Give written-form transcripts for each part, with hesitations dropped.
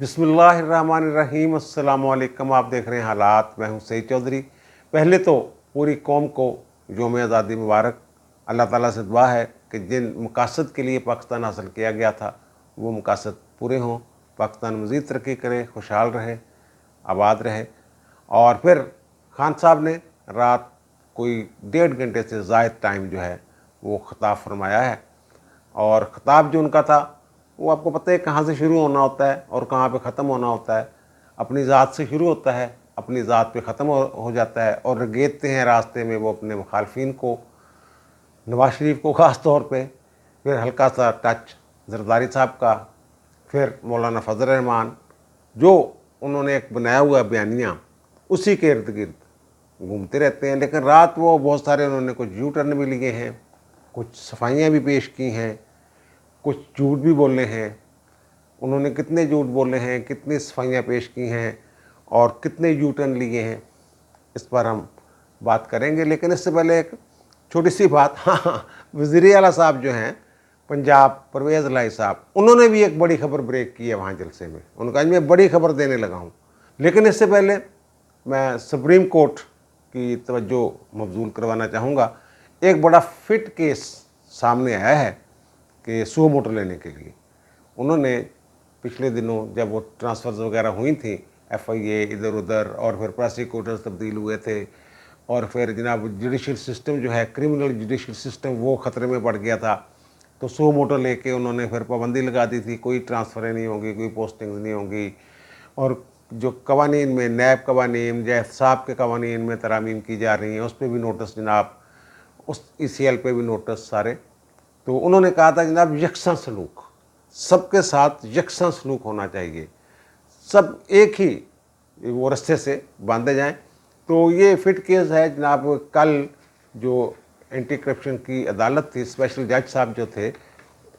बिस्मिल्लाहिर्रहमानिर्रहीम। अस्सलाम वालेकुम। आप देख रहे हैं हालात। मैं हूं सईद चौधरी। पहले तो पूरी कौम को यौम आज़ादी मुबारक। अल्लाह ताला से दुआ है कि जिन मकासद के लिए पाकिस्तान हासिल किया गया था वो मकासद पूरे हों, पाकिस्तान मज़ीद तरक्की करे, खुशहाल रहे, आबाद रहे। और फिर खान साहब ने रात कोई 1.5 घंटे से ज़ायद टाइम जो है वो ख़िताब फरमाया है। और ख़िताब जो उनका था वो आपको पता है कहाँ से शुरू होना होता है और कहाँ पे ख़त्म होना होता है। अपनी ज़ात से शुरू होता है, अपनी ज़ात पे ख़त्म हो जाता है और गेरते हैं रास्ते में वो अपने मुखालफिन को, नवाज शरीफ को ख़ास तौर पे, फिर हल्का सा टच जरदारी साहब का, फिर मौलाना फजल रहमान, जो उन्होंने एक बनाया हुआ बयानिया उसी के इर्द गिर्द घूमते रहते हैं। लेकिन रात वो बहुत सारे उन्होंने कुछ यू टर्न भी लिए हैं, कुछ सफाइयाँ भी पेश की हैं, कुछ झूठ भी बोले हैं। उन्होंने कितने झूठ बोले हैं, कितनी सफाइयाँ पेश की हैं और कितने यू टर्न लिए हैं, इस पर हम बात करेंगे। लेकिन इससे पहले एक छोटी सी बात, हाँ, वज़ीर आला साहब जो हैं पंजाब, परवेज़ इलाही साहब, उन्होंने भी एक बड़ी खबर ब्रेक की है वहाँ जलसे में। उनका आज मैं बड़ी खबर देने लगा हूँ। लेकिन इससे पहले मैं सुप्रीम कोर्ट की तवज्जो मबजूल करवाना चाहूँगा। एक बड़ा फिट केस सामने आया है कि सो मोटर लेने के लिए उन्होंने पिछले दिनों जब वो ट्रांसफ़र्स वगैरह हुई थी, FIA इधर उधर, और फिर प्रोसिक्यूटर्स तब्दील हुए थे, और फिर जनाब जुडिशल सिस्टम जो है, क्रिमिनल जुडिशल सिस्टम, वो ख़तरे में पड़ गया था। तो सो मोटर लेके उन्होंने फिर पाबंदी लगा दी थी, कोई ट्रांसफ़रें नहीं होगी, कोई पोस्टिंग नहीं होगी। और जो कवानीन में नैब कवानीन या एहतसाब के कवानीन में तरामीम की जा रही हैं उस पर भी नोटिस जनाब, उस ECL पे भी नोटिस सारे। तो उन्होंने कहा था जनाब यकसा सलूक, सबके साथ यकसा सलूक होना चाहिए, सब एक ही वो रस्ते से बांधे जाएं। तो ये फिट केस है जनाब। कल जो एंटी करप्शन की अदालत थी, स्पेशल जज साहब जो थे,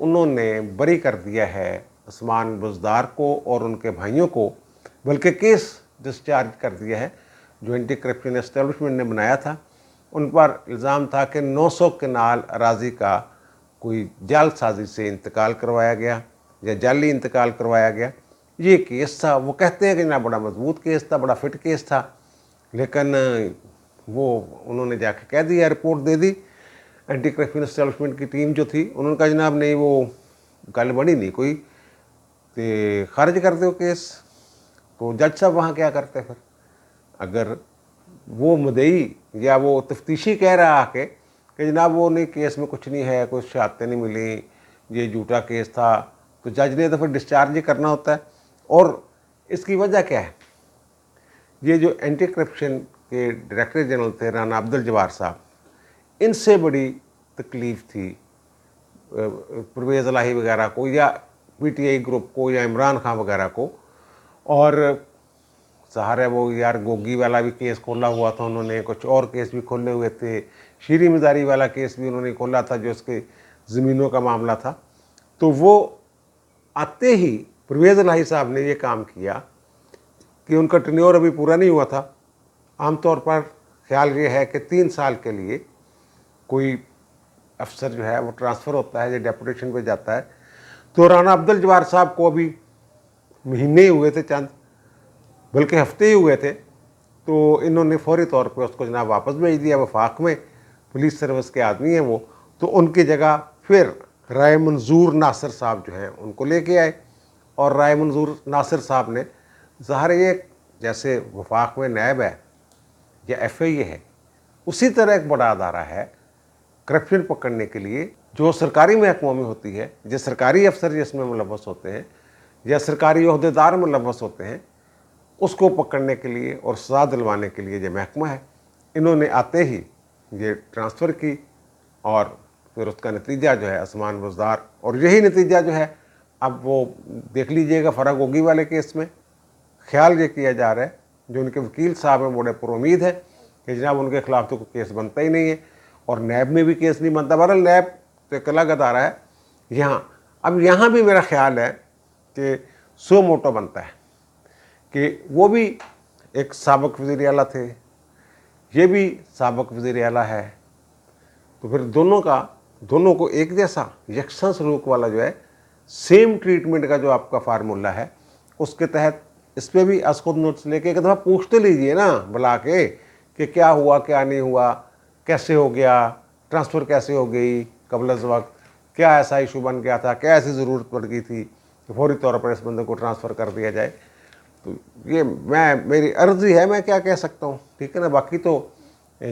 उन्होंने बरी कर दिया है उस्मान बुज़दार को और उनके भाइयों को, बल्कि केस डिस्चार्ज कर दिया है जो एंटी करप्शन एस्टेब्लिशमेंट ने बनाया था। उन पर इल्ज़ाम था कि 900 कनाल अराजी का कोई जालसाजी से इंतकाल करवाया गया या जाली इंतकाल करवाया गया। ये केस था। वो कहते हैं कि ना बड़ा मजबूत केस था, बड़ा फिट केस था, लेकिन वो उन्होंने जाके कह दिया, रिपोर्ट दे दी। एंटी करप्शन एस्टेब्लिशमेंट की टीम जो थी उन्होंने कहा जनाब नहीं, वो गल बनी नहीं कोई, तो खारिज कर दो केस। तो जज साहब वहाँ क्या करते फिर? अगर वो मुद्दई या वो तफ्तीशी कह रहा आके कि जनाब वो नहीं, केस में कुछ नहीं है, कुछ शहादतें नहीं मिली, ये झूठा केस था, तो जज ने तो फिर डिस्चार्ज ही करना होता है। और इसकी वजह क्या है? ये जो एंटी करप्शन के डायरेक्टर जनरल थे राना अब्दुल जब्बार साहब, इनसे बड़ी तकलीफ़ थी परवेज़ इलाही वगैरह को या PTI ग्रुप को या इमरान खान वगैरह को। और सहारा वो यार गोगी वाला भी केस खोला हुआ था उन्होंने, कुछ और केस भी खोले हुए थे, शीरी मज़ारी वाला केस भी उन्होंने खोला था जो उसके ज़मीनों का मामला था। तो वो आते ही परवेज़ इलाही साहब ने ये काम किया कि उनका टेन्योर अभी पूरा नहीं हुआ था। आमतौर पर ख्याल ये है कि 3 साल के लिए कोई अफसर जो है वो ट्रांसफ़र होता है या डेपुटेशन पे जाता है। तो राना अब्दुल जब्बार साहब को अभी महीने ही हुए थे, चंद बल्कि हफ्ते ही हुए थे, तो इन्होंने फौरी तौर पे उसको जनाब वापस भेज दिया। वफाक में पुलिस सर्विस के आदमी हैं वो, तो उनकी जगह फिर राय मंजूर नासिर साहब जो हैं उनको लेके आए। और राय मंजूर नासिर साहब ने, ज़ाहिर ये जैसे वफाक में नैब है या FIA है, उसी तरह एक बड़ा अदारा है करप्शन पकड़ने के लिए, जो सरकारी महकमों में होती है, जो सरकारी अफसर जिसमें मुलव्वस होते हैं या सरकारी ओहदेदार मुलव्वस होते हैं, उसको पकड़ने के लिए और सज़ा दिलवाने के लिए जो महकमा है। इन्होंने आते ही ये ट्रांसफ़र की और फिर उसका नतीजा जो है उस्मान बुज़दार, और यही नतीजा जो है अब वो देख लीजिएगा फराग गोगी वाले केस में। ख्याल ये किया जा रहा है, जो उनके वकील साहब हैं बड़े पुरुमीद है कि जनाब उनके खिलाफ तो कोई केस बनता ही नहीं है और नैब में भी केस नहीं बनता। बहरहाल नैब तो एक अलग अदारा है यहाँ। अब यहाँ भी मेरा ख्याल है कि सो मोटो बनता है कि वो भी एक साबिक़ वज़ीर आला थे, ये भी साबिक़ वज़ीर आला है, तो फिर दोनों को एक जैसा यकसा सलूक वाला जो है, सेम ट्रीटमेंट का जो आपका फार्मूला है, اس کے تحت اس پہ بھی از خود نوٹس لے کے ایک دفعہ پوچھ تو لیجئے نا بلا کے کہ کیا ہوا کیا نہیں ہوا، کیسے ہو گیا، ٹرانسفر کیسے ہو گئی قبل از وقت، کیا ایسا ایشو بن گیا تھا، کیا ایسی ضرورت پڑ گئی تھی کہ فوری طور پر اس بندے کو ٹرانسفر کر دیا جائے۔ تو یہ میری عرضی ہے، میں کیا کہہ سکتا ہوں، ٹھیک ہے نا۔ باقی تو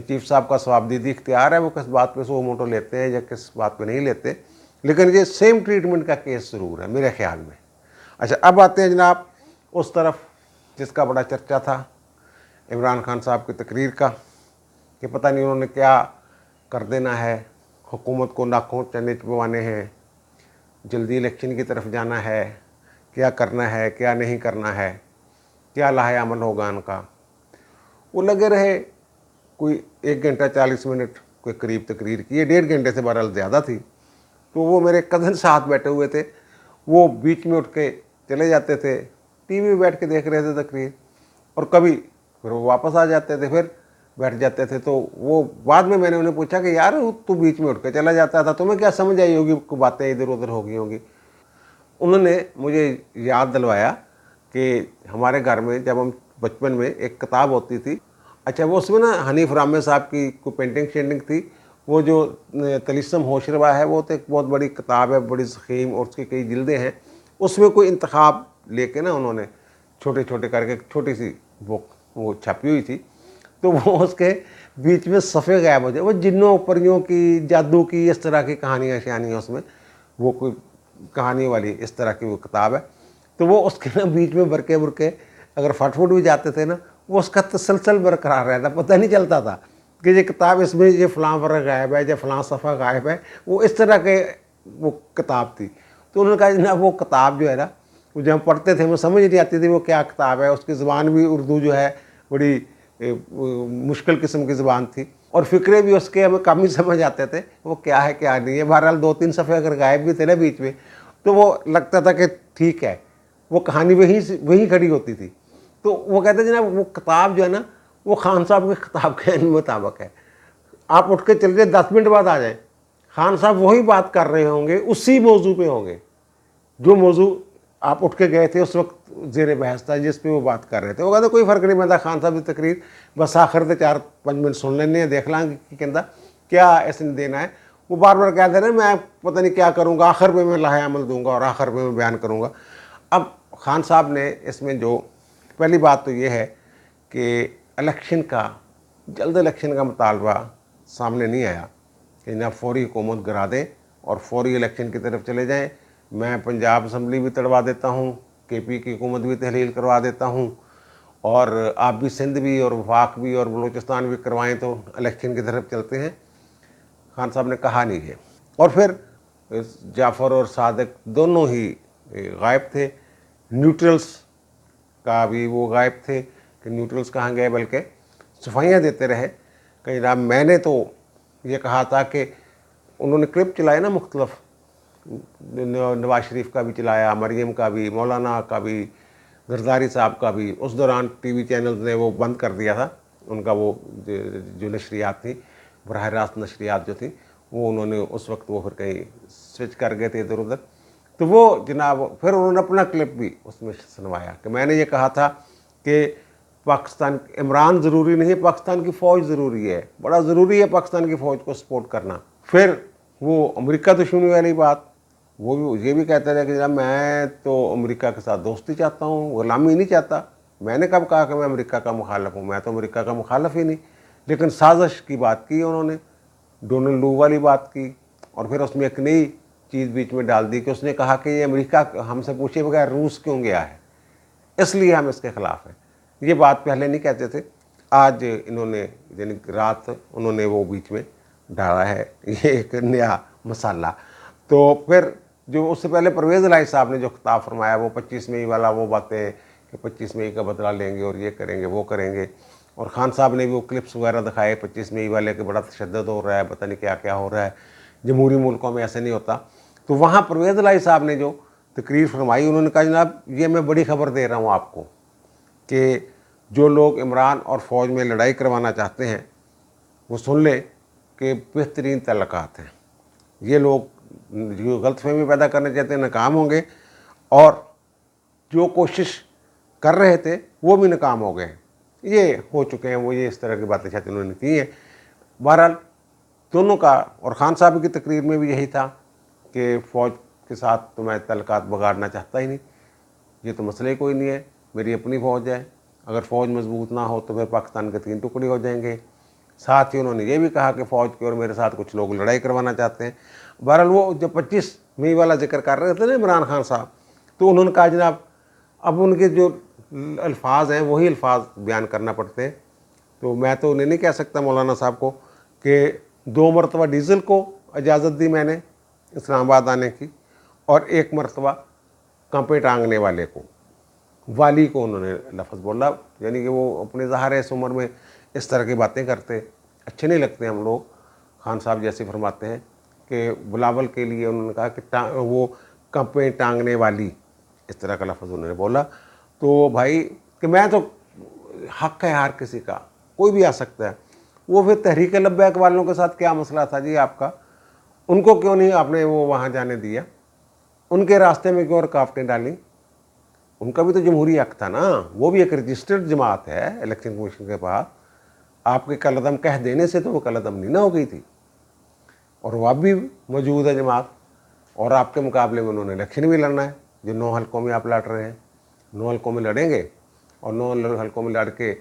چیف صاحب کا ثوابدیدی اختیار ہے، وہ کس بات پہ سو موٹو لیتے ہیں یا کس بات پہ نہیں لیتے، لیکن یہ سیم ٹریٹمنٹ کا کیس ضرور ہے میرے خیال میں۔ اچھا، اب آتے ہیں جناب اس طرف جس کا بڑا چرچا تھا، عمران خان صاحب کی تقریر کا، کہ پتہ نہیں انہوں نے کیا کر دینا ہے، حکومت کو ناکوں چنے چبوانے ہیں، جلدی الیکشن کی طرف جانا ہے، کیا کرنا ہے کیا نہیں کرنا ہے، کیا لاہے عمل ہوگا ان کا۔ وہ لگے رہے کوئی 1 گھنٹہ 40 منٹ کوئی قریب تقریر کی ہے، 1.5 گھنٹے سے بہرحال زیادہ تھی۔ تو وہ میرے کزن ساتھ بیٹھے ہوئے تھے، وہ بیچ میں اٹھ کے چلے جاتے تھے، ٹی وی بیٹھ کے دیکھ رہے تھے تقریر، اور کبھی پھر وہ واپس آ جاتے تھے، پھر بیٹھ جاتے تھے۔ تو وہ بعد میں نے انہیں پوچھا کہ یار تو بیچ میں اٹھ کے چلا جاتا تھا، تمہیں کیا سمجھ آئی ہوگی، باتیں ادھر ادھر ہو گئی ہوں گی۔ انہوں نے مجھے یاد دلوایا کہ ہمارے گھر میں جب ہم بچپن میں ایک کتاب ہوتی تھی، اچھا وہ اس میں نا حنیف رامے صاحب کی کوئی پینٹنگ شینٹنگ تھی، وہ جو طلسم ہوش روا ہے، وہ تو ایک بہت بڑی کتاب ہے، بڑی ضخیم، اور اس کی کئی جلدیں ہیں۔ اس میں کوئی انتخاب لے کے نا انہوں نے چھوٹے چھوٹے کر کے چھوٹی سی بک وہ چھپی ہوئی تھی، تو وہ اس کے بیچ میں صفحے غائب ہو جائے، وہ جنوں پریوں کی، جادو کی، اس طرح کی کہانیاں شیانیاں اس میں، وہ کوئی کہانی والی اس طرح کی وہ کتاب ہے۔ تو وہ اس کے نا بیچ میں برکے اگر فٹ فٹ بھی جاتے تھے نا، وہ اس کا تسلسل برقرار رہتا، پتہ نہیں چلتا تھا کہ یہ کتاب اس میں یہ فلاں ورق غائب ہے یا فلاں صفحہ غائب ہے، وہ اس طرح کے وہ کتاب تھی۔ تو انہوں نے کہا جناب وہ کتاب جو ہے نا، وہ جب ہم پڑھتے تھے ہمیں سمجھ نہیں آتی تھی وہ کیا کتاب ہے، اس کی زبان بھی اردو جو ہے بڑی مشکل قسم کی زبان تھی، اور فقرے بھی اس کے ہمیں کم ہی سمجھ آتے تھے، وہ کیا ہے کیا نہیں ہے۔ بہرحال 2-3 صفحے اگر غائب بھی تھے نا بیچ میں، تو وہ لگتا تھا کہ ٹھیک ہے، وہ کہانی وہیں کھڑی ہوتی تھی۔ تو وہ کہتے ہیں جناب وہ کتاب جو ہے نا، وہ خان صاحب کی کتاب کے مطابق ہے، آپ اٹھ کے چل جائیں 10 منٹ بعد آ جائیں، خان صاحب وہی بات کر رہے ہوں گے، اسی موضوع پہ ہوں گے جو موضوع آپ اٹھ کے گئے تھے اس وقت زیر بحث تھا، جس پہ وہ بات کر رہے تھے۔ وہ کہتے کوئی فرق نہیں پڑتا، خان صاحب کی تقریر بس آخر سے 4-5 منٹ سن لینے ہیں، دیکھ لیں کہ کہندا کیا اس نے دینا ہے۔ وہ بار بار کہتے ہیں میں پتہ نہیں کیا کروں گا، آخر میں لاہے عمل دوں گا اور آخر میں بیان کروں گا۔ اب خان صاحب نے اس میں جو پہلی بات تو یہ ہے کہ الیکشن کا جلد الیکشن کا مطالبہ سامنے نہیں آیا کہ نہ فوری حکومت گرا دیں اور فوری الیکشن کی طرف چلے جائیں۔ میں پنجاب اسمبلی بھی تڑوا دیتا ہوں، کے پی کی حکومت بھی تحلیل کروا دیتا ہوں، اور آپ بھی سندھ بھی اور وفاق بھی اور بلوچستان بھی کروائیں تو الیکشن کی طرف چلتے ہیں۔ خان صاحب نے کہا نہیں ہے، اور پھر جعفر اور صادق دونوں ہی غائب تھے، نیوٹرلز کا بھی وہ غائب تھے کہ نیوٹرلز کہاں گئے، بلکہ صفائیاں دیتے رہے کہ جناب میں نے تو یہ کہا تھا کہ انہوں نے کلپ چلائے نا مختلف، نواز شریف کا بھی چلایا، مریم کا بھی، مولانا کا بھی، زرداری صاحب کا بھی۔ اس دوران ٹی وی چینلز نے وہ بند کر دیا تھا ان کا، وہ جو نشریات تھیں، براہ راست نشریات جو تھیں، وہ انہوں نے اس وقت وہ پھر کہیں سوئچ کر گئے تھے ادھر ادھر۔ تو وہ جناب پھر انہوں نے اپنا کلپ بھی اس میں سنوایا کہ میں نے یہ کہا تھا کہ پاکستان عمران ضروری نہیں ہے، پاکستان کی فوج ضروری ہے، بڑا ضروری ہے پاکستان کی فوج کو سپورٹ کرنا۔ پھر وہ امریکہ دشمنی والی بات، وہ بھی یہ بھی کہتا رہا کہ جناب میں تو امریکہ کے ساتھ دوستی چاہتا ہوں، غلامی نہیں چاہتا۔ میں نے کب کہا کہ میں امریکہ کا مخالف ہوں؟ میں تو امریکہ کا مخالف ہی نہیں۔ لیکن سازش کی بات کی انہوں نے، ڈونلڈ لو والی بات کی، اور پھر اس میں ایک نئی چیز بیچ میں ڈال دی کہ اس نے کہا کہ یہ امریکہ ہم سے پوچھے بغیر روس کیوں گیا ہے، اس لیے ہم اس کے خلاف ہیں۔ یہ بات پہلے نہیں کہتے تھے، آج انہوں نے یعنی رات انہوں نے وہ بیچ میں ڈالا ہے، یہ ایک نیا مسالہ۔ تو پھر جو اس سے پہلے پرویز الہی صاحب نے جو خطاب فرمایا، وہ 25 مئی والا، وہ باتیں کہ 25 مئی کا بدلہ لیں گے اور یہ کریں گے وہ کریں گے، اور خان صاحب نے بھی وہ کلپس وغیرہ دکھائے 25 مئی والے کہ بڑا تشدد ہو رہا ہے، پتہ نہیں کیا کیا ہو رہا ہے، جمہوری ملکوں میں ایسے نہیں ہوتا۔ تو وہاں پرویز الہی صاحب نے جو تقریر فرمائی، انہوں نے کہا جناب یہ میں بڑی خبر دے رہا ہوں آپ کو کہ جو لوگ عمران اور فوج میں لڑائی کروانا چاہتے ہیں وہ سن لیں کہ بہترین تعلقات ہیں، یہ لوگ جو غلط فہمی پیدا کرنا چاہتے ہیں ناکام ہوں گے، اور जो कोशिश कर रहे थे वो भी नाकाम हो गए, ये हो चुके हैं वो, ये इस तरह की बातें शायद उन्होंने की हैं। बहरहाल दोनों का, और खान साहब की तकरीर में भी यही था कि फ़ौज के साथ तो मैं तल्लुकात बिगाड़ना चाहता ही नहीं, ये तो मसले कोई नहीं है, मेरी अपनी फ़ौज है, अगर फ़ौज मजबूत ना हो तो फिर पाकिस्तान के 3 टुकड़े हो जाएंगे। साथ ही उन्होंने ये भी कहा कि फ़ौज के और मेरे साथ कुछ लोग लड़ाई करवाना चाहते हैं। बहरहाल वो जब 25 मई वाला जिक्र कर रहे थे ना इमरान खान साहब, तो उन्होंने कहा जनाब अब उनके जो अल्फाज हैं वही अल्फाज बयान करना पड़ते हैं, तो मैं तो उन्हें नहीं कह सकता मौलाना साहब को कि 2 मरतबा डीज़ल को इजाज़त दी मैंने इस्लामाबाद आने की, और 1 मरतबा कंपे टांगने वाले को, वाली को उन्होंने लफ्ज़ बोला, यानी कि वो अपने ज़ाहिर है इस उम्र में इस तरह की बातें करते अच्छे नहीं लगते हम लोग। खान साहब जैसे फरमाते हैं कि बिलावल के लिए उन्होंने कहा कि वो कंपे टांगने वाली, इस तरह का लफ्ज़ उन्होंने बोला। तो भाई कि मैं तो हक़ है हर किसी का, कोई भी आ सकता है। वो फिर तहरीक लब्बैक वालों के साथ क्या मसला था जी आपका, उनको क्यों नहीं आपने वो वहाँ जाने दिया, उनके रास्ते में क्यों रुकावटें डाली? उनका भी तो जमहूरी हक़ था ना, वो भी एक रजिस्टर्ड जमात है इलेक्शन कमीशन के पास। आपके कलदम कह देने से तो वो कलदम नहीं ना हो गई थी, और वो अब भी मौजूद है जमात, और आपके मुकाबले में उन्होंने इलेक्शन भी लड़ना है। जो 9 हल्कों में आप लड़ रहे हैं, 9 हल्कों में लड़ेंगे, और 9 हल्कों में लड़ के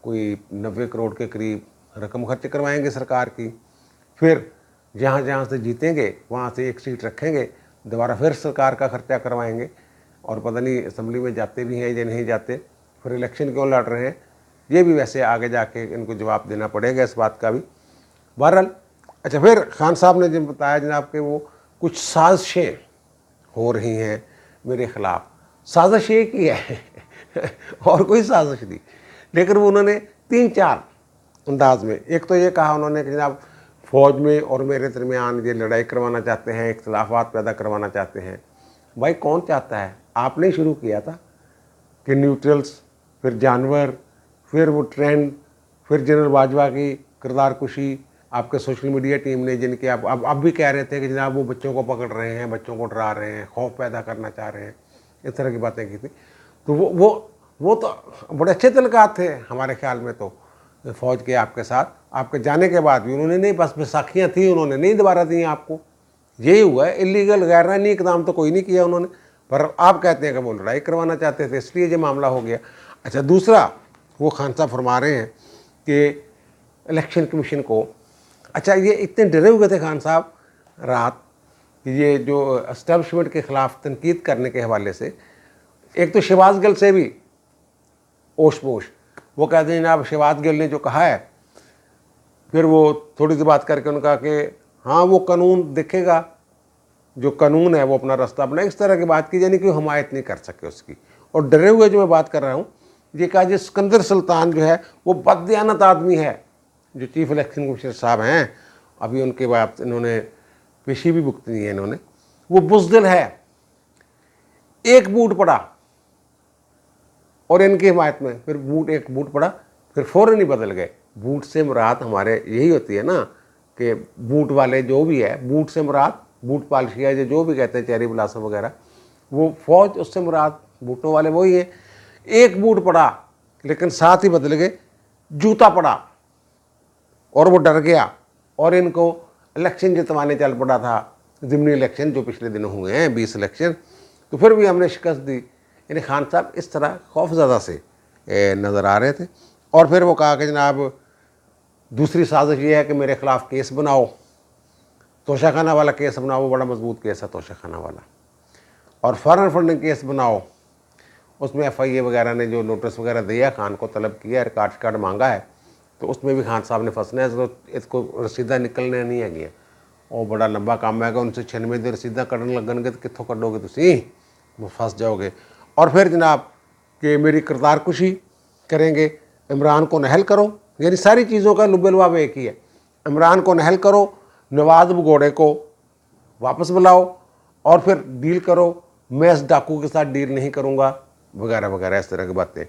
कोई 90 करोड़ के करीब रकम खर्च करवाएंगे सरकार की, फिर जहाँ जहाँ से जीतेंगे वहाँ से 1 सीट रखेंगे, दोबारा फिर सरकार का खर्चा करवाएंगे, और पता नहीं असम्बली में जाते भी हैं या नहीं जाते, फिर इलेक्शन क्यों लड़ रहे हैं, ये भी वैसे आगे जाके इनको जवाब देना पड़ेगा इस बात का भी। बहरहाल अच्छा, फिर खान साहब ने जब बताया जनाब कि वो कुछ साजिशें हो रही हैं मेरे ख़िलाफ़, साजिश एक ही है और कोई साजिश नहीं, लेकिन वो उन्होंने 3-4 अंदाज में, एक तो ये कहा उन्होंने कि जनाब फ़ौज में और मेरे दरमियान ये लड़ाई करवाना चाहते हैं, इख्तलाफात पैदा करवाना चाहते हैं। भाई कौन चाहता है? आपने शुरू किया था कि न्यूट्रल्स, फिर जानवर, फिर वो ट्रेंड, फिर जनरल बाजवा की किरदार कुशी, आपके सोशल मीडिया टीम ने, जिनके आप अब भी कह रहे थे कि जनाब वो बच्चों को पकड़ रहे हैं, बच्चों को डरा रहे हैं, खौफ पैदा करना चाह रहे हैं, इस तरह की बातें की थी। तो वो तो बड़े अच्छे तल्लुकात थे हमारे ख्याल में तो फ़ौज के आपके साथ, आपके जाने के बाद भी उन्होंने नहीं, बस बैसाखियाँ थी, उन्होंने नहीं दोबारा दी आपको, यही हुआ है। इलीगल गैरकानूनी इक़दाम तो कोई नहीं किया उन्होंने, पर आप कहते हैं कि वो लड़ाई करवाना चाहते थे, इसलिए ये मामला हो गया। अच्छा, दूसरा वो खान साहब फरमा रहे हैं कि इलेक्शन कमीशन को, अच्छा ये इतने डरे हुए थे खान साहब रात, ये जो एस्टेब्लिशमेंट के ख़िलाफ़ तनकीद करने के हवाले से, एक तो शहबाज गिल से भी ओश पोश, वो कहते हैं जनाब शहबाज गिल ने जो कहा है, फिर वो थोड़ी सी बात करके उन्होंने कहा कि हाँ वो कानून देखेगा, जो कानून है वो अपना रास्ता अपना, इस तरह की बात की, यानी कि हमायत नहीं कर सके उसकी। और डरे हुए जो मैं बात कर रहा हूँ, ये कहा जी सिकंदर सुल्तान जो है वो बददियानत आदमी है, जो चीफ इलेक्शन कमिश्नर साहब हैं, अभी उनके बाद इन्होंने पेशी भी भुगतनी है इन्होंने, वो बुज़दिल है, एक बूट पड़ा और इनकी हिमायत में फिर एक बूट पड़ा, फिर फ़ौरन ही बदल गए। बूट से मुराद हमारे यही होती है ना कि बूट वाले जो भी है, बूट से मुराद बूट पालिशिया जो भी कहते हैं, चेरी ब्लासम वगैरह, वो फ़ौज उससे मुराद बूटों वाले वही हैं। एक बूट पड़ा लेकिन साथ ही बदल गए, जूता पड़ा और वो डर गया, और इनको इलेक्शन जितवाने चल पड़ा था, ज़िमनी इलेक्शन जो पिछले दिन हुए हैं 20 इलेक्शन, तो फिर भी हमने शिकस्त दी। यानी खान साहब इस तरह खौफज़दा से नज़र आ रहे थे। और फिर वो कहा कि जनाब दूसरी साजिश ये है कि मेरे ख़िलाफ़ केस बनाओ, तोशाखाना वाला केस बनाओ, वो बड़ा मजबूत केस है तोशाखाना वाला, और फॉरेन फंडिंग केस बनाओ, उसमें FIA वगैरह ने जो नोटिस वगैरह दिया, खान को तलब किया है, रिकॉर्ड शिकार्ड मांगा है, तो उसमें भी खान साहब ने फंसना है, इसको रसीदा निकलने नहीं है, और बड़ा लंबा काम है कि उनसे 96 दिन रसीदा कढ़न लगनगे तो कितों कढ़ोगे तुसी, वो फंस जाओगे। और फिर जनाब कि मेरी किरदार कुशी करेंगे, इमरान को नहल करो, यानी सारी चीज़ों का लुबलवाब एक ही है, इमरान को नहल करो, नवाज भगोड़े को वापस बुलाओ, और फिर डील करो, मैं इस डाकू के साथ डील नहीं करूँगा, वगैरह वगैरह इस तरह की बातें।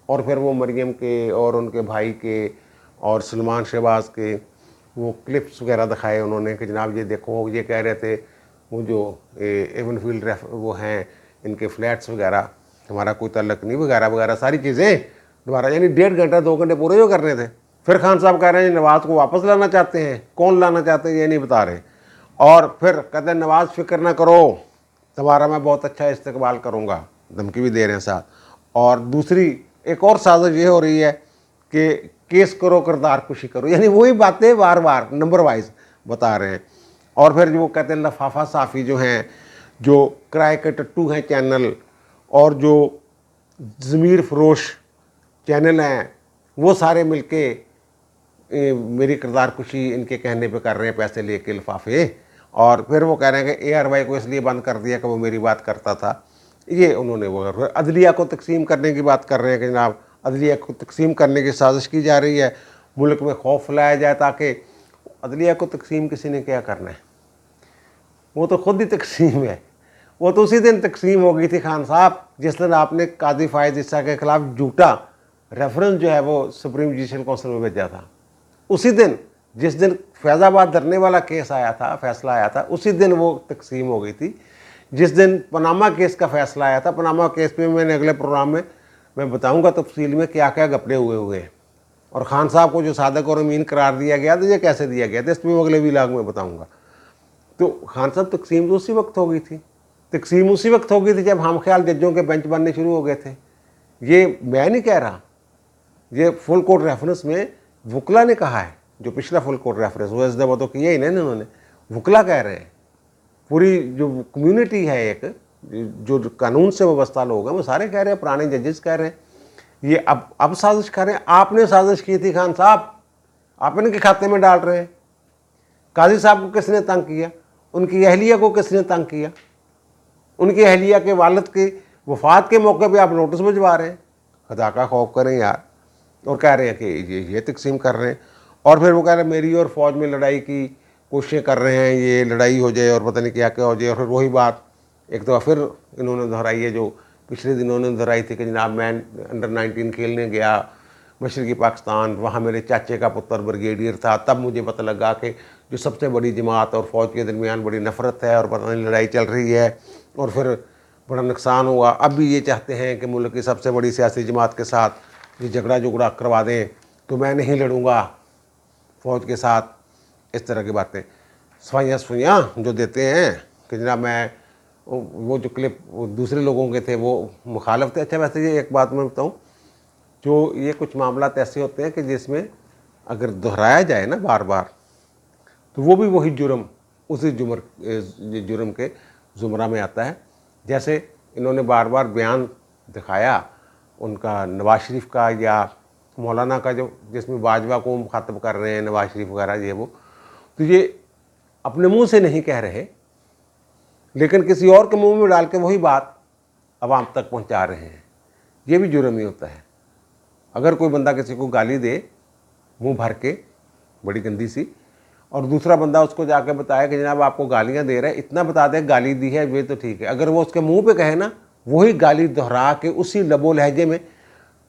और फिर वो मरियम के और उनके भाई के और सलमान शहबाज के वो क्लिप्स वगैरह दिखाए उन्होंने कि जनाब ये देखो, ये कह रहे थे वो जो एवन फील्ड वो हैं इनके फ्लैट्स वगैरह हमारा कोई ताल्लुक नहीं, वगैरह वगैरह सारी चीज़ें दोबारा, यानी 1.5 घंटा 2 घंटे पूरे जो करने थे। फिर खान साहब कह रहे हैं नवाज़ को वापस लाना चाहते हैं, कौन लाना चाहते हैं ये नहीं बता रहे। और फिर कहते हैं नवाज़ फिक्र ना करो, तुम्हारा मैं बहुत अच्छा इस्तेकबाल करूँगा, धमकी भी दे रहे हैं साथ। और दूसरी एक और साजिश ये हो रही है कि केस करो किरदार कुशी करो, यानी वही बातें बार बार नंबर वाइज बता रहे हैं। और फिर जो कहते हैं लफाफा साफ़ी जो हैं, जो किराए के टट्टू हैं चैनल, और जो ज़मीर फरोश चैनल हैं, वो सारे मिलके मेरी किरदार कुशी इनके कहने पे कर रहे हैं, पैसे लेके लिफाफे। और फिर वो कह रहे हैं कि ARY को इसलिए बंद कर दिया कि वो मेरी बात करता था, ये उन्होंने वो। अदलिया को तकसीम करने की बात कर रहे हैं कि जनाब अदलिया को तकसीम करने की साजिश की जा रही है, मुल्क में खौफ फैलाया जाए, ताकि अदलिया को तकसीम किसी ने क्या करना है, वो तो खुद ही तकसीम है। वो तो उसी दिन तकसीम हो गई थी खान साहब जिस दिन आपने काजी फायद ईसा के खिलाफ झूठा रेफरेंस जो है वो सुप्रीम जुडिशल काउंसिल में भेजा था। उसी दिन जिस दिन फैज़ाबाद धरने वाला केस आया था, फैसला आया था, उसी दिन वो तकसीम हो गई थी। जिस दिन पनामा केस का फैसला आया था, पनामा केस में मैंने अगले प्रोग्राम में मैं बताऊंगा तफसील में क्या क्या गपड़े हुए हैं, और खान साहब को जो सादक और अमीन करार दिया गया था, ये कैसे दिया गया था, इसमें अगले व्लॉग में बताऊंगा। तो खान साहब तकसीम तो उसी वक्त हो गई थी, तकसीम उसी वक्त हो गई थी जब हम ख्याल जजों के बेंच बनने शुरू हो गए थे। ये मैं नहीं कह रहा, ये फुल कोर्ट रेफरेंस में वकला ने कहा है, जो पिछला फुल कोर्ट रेफरेंस वो इस दफ़ा तो किया ही नहीं उन्होंने, वकला कह रहे हैं। पूरी जो कम्युनिटी है, एक जो कानून से वाबस्ता लोग हैं, वो सारे कह रहे हैं, पुराने जजेस कह रहे हैं, ये अब साजिश कर रहे हैं। आपने साजिश की थी खान साहब, आप इनके खाते में डाल रहे हैं। काजी साहब को किसने तंग किया? उनकी अहलिया को किसने तंग किया? उनकी अहलिया के वालिद के वफात के मौके पे आप नोटिस भिजवा रहे हैं। खुदा का खौफ करें यार। और कह रहे हैं कि ये तकसीम कर रहे हैं। और फिर वो कह रहे हैं मेरी और फौज में लड़ाई की कोशिशें कर रहे हैं, ये लड़ाई हो जाए और पता नहीं क्या क्या हो जाए। और फिर वही बात एक दफ़ा फिर इन्होंने दोहराई है जो पिछले दिनों ने दोहराई थी कि जनाब मैं अंडर 19 खेलने गया मशरक़ी पाकिस्तान, वहाँ मेरे चाचे का पुत्र ब्रिगेडियर था, तब मुझे पता लगा कि जो सबसे बड़ी जमात और फ़ौज के दरमियान बड़ी नफ़रत है और पता नहीं लड़ाई चल रही है, और फिर बड़ा नुकसान हुआ। अब भी ये चाहते हैं कि मुल्क की सबसे बड़ी सियासी जमात के साथ ये झगड़ा करवा दें, तो मैं नहीं लड़ूँगा फ़ौज के साथ। इस तरह की बातें सफाइयाँ जो देते हैं कि जनाब मैं वो जो क्लिप वो दूसरे लोगों के थे वो मुखालफ थे। अच्छा वैसे ये एक बात मैं बताऊँ, जो ये कुछ मामला ऐसे होते हैं कि जिसमें अगर दोहराया जाए ना बार बार, तो वो भी वही जुर्म उसी जुर्म के ज़ुमरा में आता है। जैसे इन्होंने बार बार बयान दिखाया उनका नवाज शरीफ का या मौलाना का, जो जिसमें बाजवा को मुखातब कर रहे हैं नवाज शरीफ वगैरह ये वो, तो ये अपने मुंह से नहीं कह रहे लेकिन किसी और के मुंह में डाल के वही बात आवाम तक पहुंचा रहे हैं। ये भी जुर्म ही होता है। अगर कोई बंदा किसी को गाली दे मुंह भर के बड़ी गंदी सी, और दूसरा बंदा उसको जाके बताया कि जनाब आपको गालियां दे रहा है, इतना बता दे गाली दी है ये तो ठीक है। अगर वो उसके मुंह पे कहे ना वही गाली दोहरा के उसी लबो लहजे में,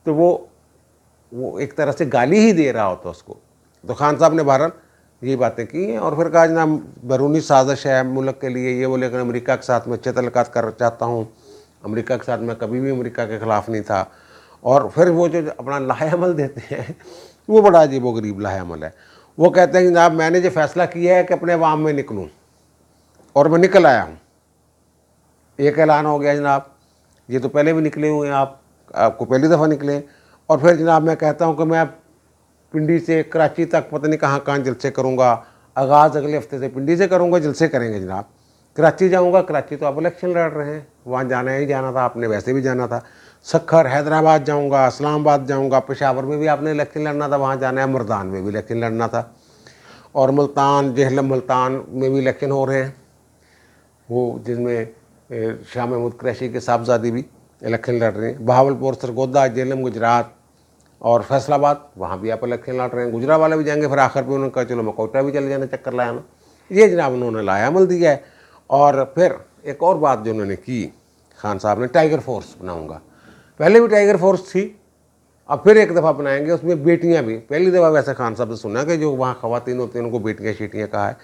तो वो एक तरह से गाली ही दे रहा होता उसको। तो खान साहब ने बहरहाल ये बातें की हैं। और फिर कहा जनाब बैरूनी साजिश है मुल्क के लिए ये वो, लेकिन अमेरिका के साथ मैं अच्छे तल्लुकात कर चाहता हूँ, अमेरिका के साथ मैं कभी भी अमेरिका के ख़िलाफ़ नहीं था। और फिर वो जो अपना लाहेअमल देते हैं वो बड़ा अजीब व गरीब लाहेअमल है। वो कहते हैं कि जनाब मैंने जो फ़ैसला किया है कि अपने अवाम में निकलूँ, और मैं निकल आया हूँ। एक ऐलान हो गया जनाब, ये तो पहले भी निकले हुए हैं, आपको पहली दफ़ा निकले। और फिर जनाब मैं कहता हूँ कि मैं पिंडी से कराची तक पता नहीं कहाँ कहाँ जलसे करूँगा, आगाज़ अगले हफ्ते से पिंडी से करूँगा, जलसे करेंगे जनाब। कराची जाऊँगा, कराची तो आप इलेक्शन लड़ रहे हैं, वहाँ जाना ही जाना था, आपने वैसे भी जाना था। सखर हैदराबाद जाऊँगा, इस्लामाबाद जाऊँगा, पेशावर में भी आपने इलेक्शन लड़ना था, वहाँ जाना है, मर्दान में भी इलेक्शन लड़ना था, और मुल्तान जेहलम मुल्तान में भी इलेक्शन हो रहे हैं, वो जिसमें शाह महमूद कुरैशी के साहबजादी भी इलेक्शन लड़ रहे हैं। बहावलपुर, सरगोदा, जेहलम, गुजरात और फैसलाबाद, वहाँ भी आप इलेक्शन लड़ रहे हैं। गुजरात वाले भी जाएंगे। फिर आखिर पे उन्होंने कहा चलो मैं कोयटा भी चले जाना, चक्कर लाया ना। ये जनाब उन्होंने लायामल दिया है। और फिर एक और बात जो उन्होंने की खान साहब ने, टाइगर फोर्स बनाऊँगा। पहले भी टाइगर फोर्स थी, अब फिर एक दफ़ा बनाएंगे, उसमें बेटियां भी। पहली दफ़ा वैसे खान साहब से सुना कि जो वहाँ ख़वातीन होती हैं उनको बेटियां शीटियाँ कहा है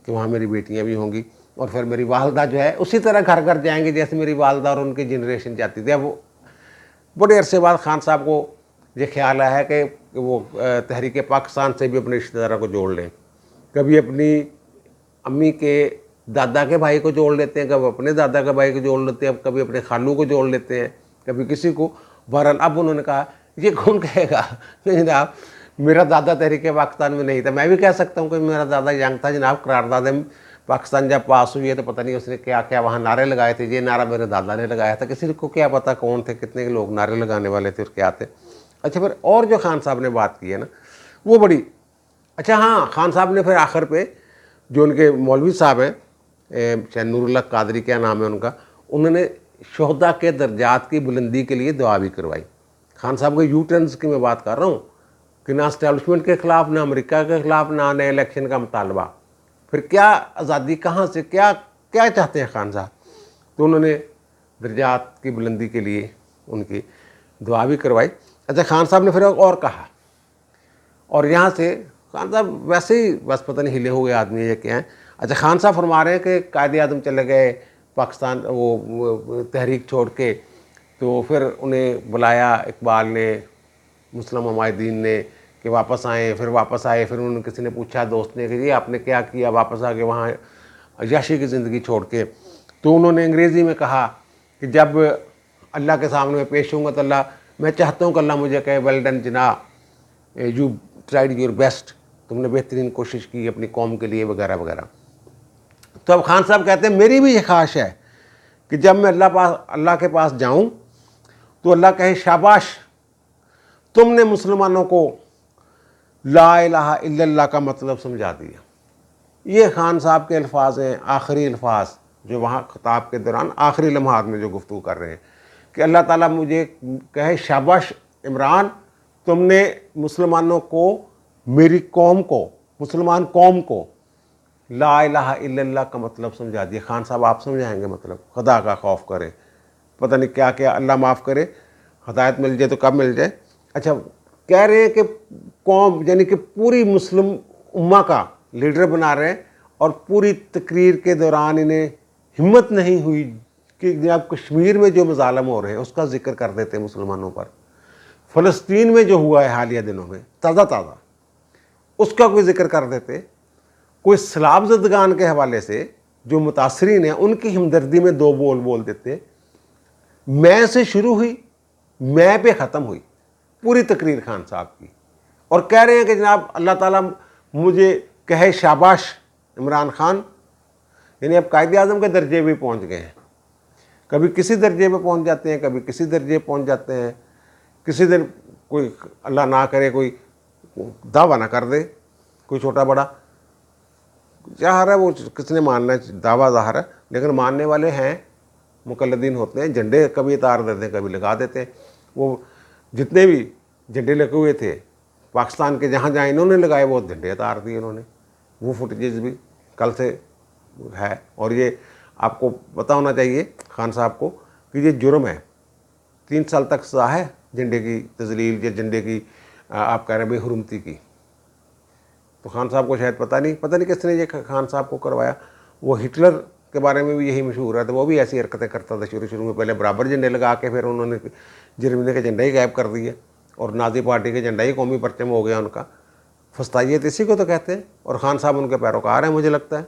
कि वहाँ मेरी बेटियां भी होंगी। और फिर मेरी वालदा जो है उसी तरह घर घर जाएंगे जैसे मेरी वालदा और उनकी जनरेशन जाती थी। अब बड़े अरसे बाद खान साहब को ये ख्याल आया है कि वो तहरीक पाकिस्तान से भी अपने रिश्तेदारों को जोड़ लें। कभी अपनी अम्मी के दादा के भाई को जोड़ लेते हैं, कभी अपने दादा के भाई को जोड़ लेते हैं, कभी अपने खालू को जोड़ लेते हैं, कभी किसी को। बहरहाल अब उन्होंने कहा ये कौन कहेगा कि जनाब मेरा दादा तहरीक पाकिस्तान में नहीं था। मैं भी कह सकता हूँ कि मेरा दादा यंग था जनाब, करारदाद में पाकिस्तान जब पास हुई है तो पता नहीं उसने क्या क्या वहाँ नारे लगाए थे। ये नारा मेरे दादा ने लगाया था, किसी को क्या पता कौन थे, कितने लोग नारे लगाने वाले थे और क्या थे। अच्छा, फिर और जो खान साहब ने बात की है ना वो बड़ी अच्छा। हाँ, खान साहब ने फिर आखिर पे जो उनके मौलवी साहब हैं, शायद नूरुल्लाह कादरी क्या नाम है उनका, उन्होंने शोहदा के दर्जात की बुलंदी के लिए दुआ भी करवाई। खान साहब के यू टर्न्स की मैं बात कर रहा हूँ कि ना इस्टेब्लिशमेंट के ख़िलाफ़, ना अमेरिका के ख़िलाफ़, ना नए इलेक्शन का मुतालबा। फिर क्या आज़ादी कहाँ से, क्या क्या चाहते हैं खान साहब? तो उन्होंने दर्जात की बुलंदी के लिए उनकी दुआ भी करवाई। अच्छा, खान साहब ने फिर और कहा, और यहाँ से खान साहब वैसे ही बस पता नहीं हिले हुए आदमी ये क्या हैं। अच्छा, खान साहब फरमा रहे हैं कि कायदे आज़म चले गए पाकिस्तान, वो तहरीक छोड़ के, तो फिर उन्हें बुलाया इकबाल ने, मुस्लिम हमायदीन ने कि वापस आएँ। फिर वापस आए, फिर उन्होंने किसी ने पूछा दोस्त ने कि ये आपने क्या किया वापस आके वहाँ अय्याशी की ज़िंदगी छोड़ के? तो उन्होंने अंग्रेज़ी में कहा कि जब अल्लाह के सामने मैं पेश होऊंगा तो अल्लाह, मैं चाहता हूँ कि अल्लाह मुझे कहे वेल डन जनाब, यू ट्राइड योर बेस्ट, तुमने बेहतरीन कोशिश की अपनी कौम के लिए, वगैरह वगैरह। तो अब खान साहब कहते हैं मेरी भी ये ख्वाहिश है कि जब मैं अल्लाह के पास जाऊँ तो अल्लाह कहे शाबाश, तुमने मुसलमानों को ला इलाहा इल्लल्लाह का मतलब समझा दिया। ये खान साहब के अल्फाज हैं, आखिरी अल्फाज जो वहाँ खिताब के दौरान आखिरी लम्हात में जो गुफ्तगू कर रहे हैं कि अल्लाह ताला मुझे कहे शाबाश इमरान, तुमने मुसलमानों को, मेरी कौम को, मुसलमान कौम को ला इलाहा इल्लल्लाह का मतलब समझा दिया। खान साहब आप समझाएंगे मतलब? खुदा का खौफ करें, पता नहीं क्या क्या, अल्लाह माफ़ करे, हदायत मिल जाए तो कब मिल जाए। अच्छा, कह रहे हैं कि कौम यानी कि पूरी मुस्लिम उम्मा का लीडर बना रहे हैं, और पूरी तकरीर के दौरान इन्हें हिम्मत नहीं हुई कि जब कश्मीर में जो मज़ालम हो रहे हैं उसका जिक्र कर देते हैं मुसलमानों पर, फ़लस्तीन में जो हुआ है हालिया दिनों में ताज़ा ताज़ा उसका कोई जिक्र कर देते, कोई सलाब ज़दगान के हवाले से जो मुतासरीन हैं उनकी हमदर्दी में दो बोल बोल देते। मैं से शुरू हुई, मैं पे ख़त्म हुई पूरी तकरीर खान साहब की, और कह रहे हैं कि जनाब अल्लाह ताला मुझे कहे शाबाश इमरान खान, यानी अब कायदे आज़म के दर्जे भी पहुंच गए हैं। कभी किसी दर्जे पे पहुंच जाते हैं, कभी किसी दर्जे पहुंच जाते हैं। किसी दिन कोई अल्लाह ना करे कोई दावा ना कर दे, कोई छोटा बड़ा, ज़ाहिर है वो किसने मानना है, दावा ज़ाहिर है, लेकिन मानने वाले हैं, मुकल्लदीन होते हैं, झंडे कभी उतार देते हैं, कभी लगा देते हैं। वो जितने भी झंडे लगे हुए थे पाकिस्तान के, जहाँ जहाँ इन्होंने लगाए वो झंडे उतार दिए इन्होंने। वो फुटेजेस भी कल से है, और ये आपको पता होना चाहिए खान साहब को कि ये जुर्म है, 3 साल तक सज़ा है झंडे की तजलील या झंडे की आप कह रहे हैं बेहुरमती की। तो खान साहब को शायद पता नहीं किसने ये खान साहब को करवाया। वो हिटलर के बारे में भी यही मशहूर है, तो वो भी ऐसी हरकतें करता था शुरू में। पहले बराबर झंडे लगा के फिर उन्होंने जर्मनी के झंडे ही गायब कर दिए, और नाज़ी पार्टी के झंडा ही कौमी परचम हो गया उनका। फस्तायत इसी को तो कहते हैं, और खान साहब उनके पैरोकार हैं मुझे लगता है।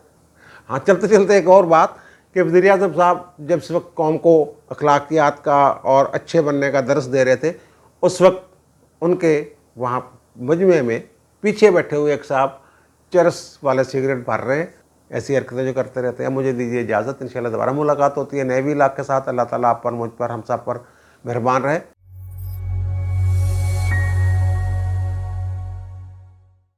हाँ, चलते चलते एक और बात कि वज़ीर आज़म साहब जब इस वक्त कौम को अखलाकियात का और अच्छे बनने का दर्स दे रहे थे, उस वक्त उनके वहाँ मजमे में पीछे बैठे हुए एक साहब चरस वाले सिगरेट भर रहे हैं। ऐसी हरकतें जो करते रहते हैं। मुझे दीजिए इजाज़त, इंशाल्लाह दोबारा मुलाकात होती है नए भी लाख के साथ। अल्लाह ताला आप पर, मुझ पर, हम सब पर मेहरबान रहे।